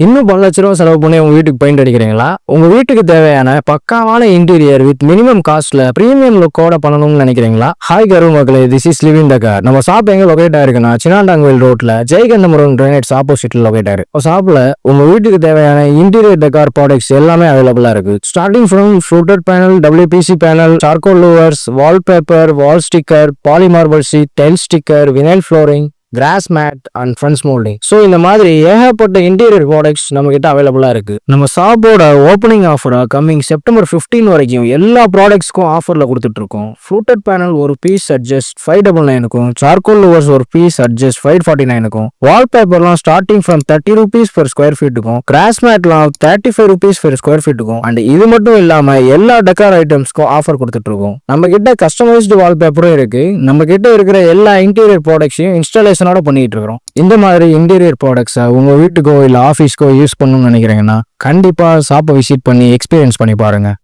இன்னும் பல லட்ச ரூபா செலவு பண்ணி உங்க வீட்டுக்கு பெயிண்ட் அடிக்கிறீங்களா? உங்க வீட்டுக்கு தேவையான பக்காவான இன்டீரியர் வித் மினிமம் காஸ்ட்ல பிரீமியம் லுக்கோட பண்ணணும்னு நினைக்கிறீங்களா? ஹாய் கரு மக்களே, this is living the car. நம்ம ஷாப் எங்க லொகேட் ஆயிருக்குன்னா சின்னாண்டாங்கோயில் ரோட்ல ஜெயகண்டபுரம் கிரானைட்ஸ் ஆப்போசிட்ல லொகேட் ஆயிருக்கு. ஷாப்ல உங்க வீட்டுக்கு தேவையான இன்டீரியர் டெக்கார் ப்ராடக்ட்ஸ் எல்லாமே அவைலபிளா இருக்கு. Starting from fluted panel, WPC panel, charcoal louvers, wallpaper, wall sticker, polymarble sheet, tile sticker, vinyl flooring, grass mat and friends moulding. So இந்த மாதிரி ஏகப்பட்ட இன்டீரியர் ப்ராடக்ட்ஸ் நம்ம கிட்ட அவைலபிளா இருக்கு. நம்ம ஷாப்போட ஓப்பனிங் ஆஃபரா கம்மிங் செப்டம்பர் 15 வரைக்கும் எல்லா ப்ராடக்ட்ஸ்க்கும் ஆஃபர்ல கொடுத்துட்டு இருக்கோம். ஃப்ளூட்டட் பேனல் ஒரு பீஸ் அட்ஜஸ்ட் 599க்கும், சார்கோல் லூவர்ஸ் ஒரு பீஸ் அட்ஜஸ்ட் 549க்கும், வால்பேப்பர்லாம் starting from 30 rupees per square feetக்கும், கிராஸ் மேட்லாம் 35 rupees per square feetக்கும், அண்ட் இது மட்டும் இல்லாம எல்லா டெக்கார் ஐட்டம்ஸ்க்கும் ஆஃபர் கொடுத்துட்டு இருக்கோம். நம்ம கிட்ட கஸ்டமைஸ்டு வால்பேப்பரும் இருக்கு. நம்ம கிட்ட இருக்கிற எல்லா இன்டீரியர் ப்ராடக்ட்ஸையும் இன்ஸ்டாலேஷன் பண்ணிட்டு இருக்கிறோம். இந்த மாதிரி இன்டீரியர் ப்ராடக்ட்ஸை உங்க வீட்டுக்கோ இல்ல ஆபீஸ்க்கோ யூஸ் பண்ணணும்னு நினைக்கிறீங்கன்னா கண்டிப்பா ஷாப்பை விசிட் பண்ணி எக்ஸ்பீரியன்ஸ் பண்ணி பாருங்க.